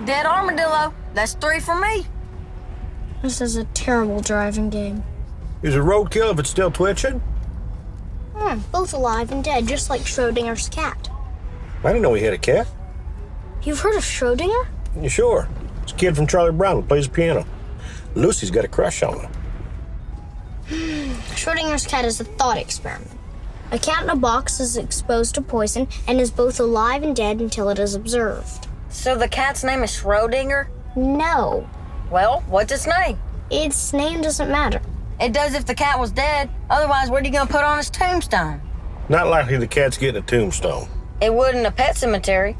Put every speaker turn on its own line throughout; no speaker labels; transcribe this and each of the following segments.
Dead armadillo. That's 3 for me.
This is a terrible driving game.
Is it roadkill if it's still twitching?
Both alive and dead, just like Schrodinger's cat.
I didn't know he had a cat.
You've heard of Schrodinger?
You sure? It's a kid from Charlie Brown who plays the piano. Lucy's got a crush on him.
Schrodinger's cat is a thought experiment. A cat in a box is exposed to poison and is both alive and dead until it is observed.
So the cat's name is Schrodinger?
No,
Well, what's its name?
its name doesn't matter.
It does if the cat was dead. Otherwise, what are you gonna put on his tombstone?
Not likely the cat's getting a tombstone.
It would in a pet cemetery.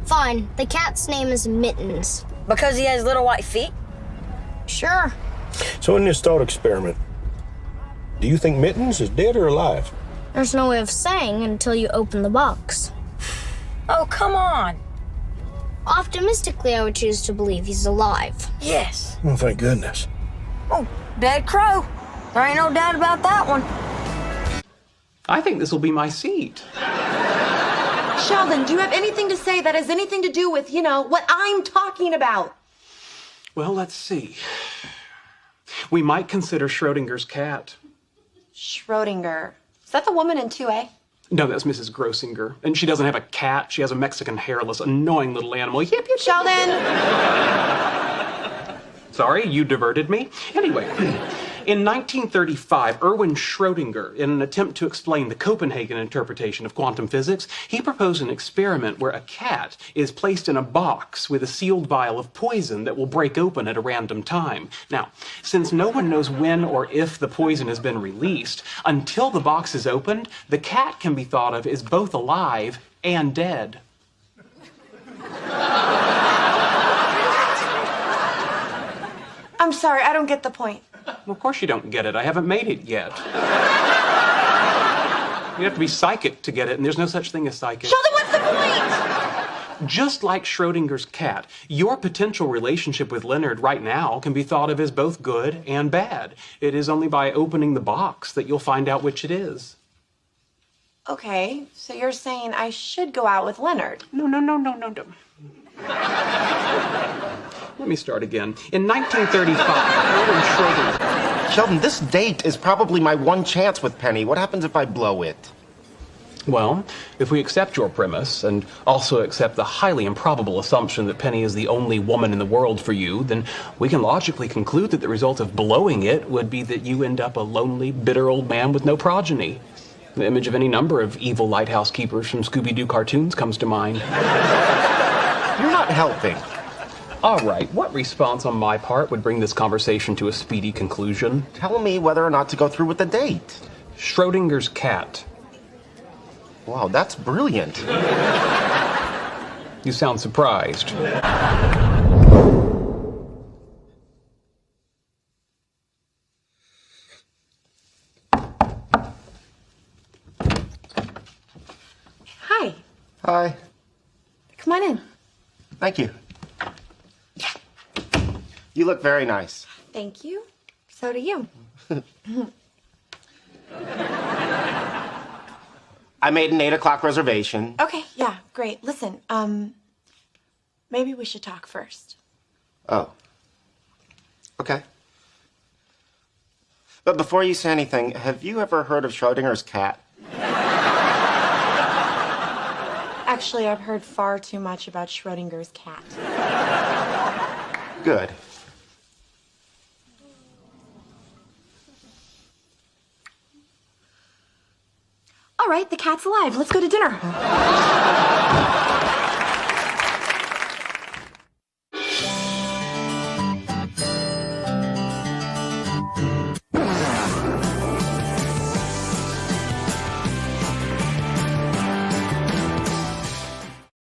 Fine, the cat's name is Mittens.
Because he has little white feet?
Sure.
So in this thought experiment, do you think Mittens is dead or alive?
There's no way of saying until you open the box.
Oh, come on.
Optimistically, I would choose to believe he's alive.
Yes.
Oh, thank goodness.
Oh, dead crow. There ain't no doubt about that one.
I think this will be my seat.
Sheldon, do you have anything to say that has anything to do with, what I'm talking about?
Well, let's see. We might consider Schrodinger's cat.
Schrodinger. Is that the woman in 2A?
No, that's Mrs. Grossinger. And she doesn't have a cat. She has a Mexican hairless, annoying little animal. Yip, yip, yip.
Sheldon!
Sorry, you diverted me. Anyway, in 1935, Erwin Schrodinger, in an attempt to explain the Copenhagen interpretation of quantum physics, he proposed an experiment where a cat is placed in a box with a sealed vial of poison that will break open at a random time. Now, since no one knows when or if the poison has been released, until the box is opened, the cat can be thought of as both alive and dead.
I'm sorry, I don't get the point.
Well, of course you don't get it. I haven't made it yet. You have to be psychic to get it, and there's no such thing as psychic.
Sheldon, what's the point?
Just like Schrodinger's cat, your potential relationship with Leonard right now can be thought of as both good and bad. It is only by opening the box that you'll find out which it is.
Okay, so you're saying I should go out with Leonard.
No. Let me start again. In 1935, Erwin Schrodinger...
Sheldon, this date is probably my one chance with Penny. What happens if I blow it?
Well, if we accept your premise, and also accept the highly improbable assumption that Penny is the only woman in the world for you, then we can logically conclude that the result of blowing it would be that you end up a lonely, bitter old man with no progeny. The image of any number of evil lighthouse keepers from Scooby-Doo cartoons comes to mind.
You're not helping.
All right, what response on my part would bring this conversation to a speedy conclusion?
Tell me whether or not to go through with the date.
Schrodinger's cat.
Wow, that's brilliant.
You sound surprised.
Hi.
Hi.
Come on in.
Thank you. You look very nice.
Thank you. So do you.
I made an 8 o'clock reservation.
Okay, yeah, great. Listen, maybe we should talk first.
Oh. Okay. But before you say anything, have you ever heard of Schrodinger's cat?
Actually, I've heard far too much about Schrodinger's cat.
Good.
All right, the cat's alive. Let's go to dinner.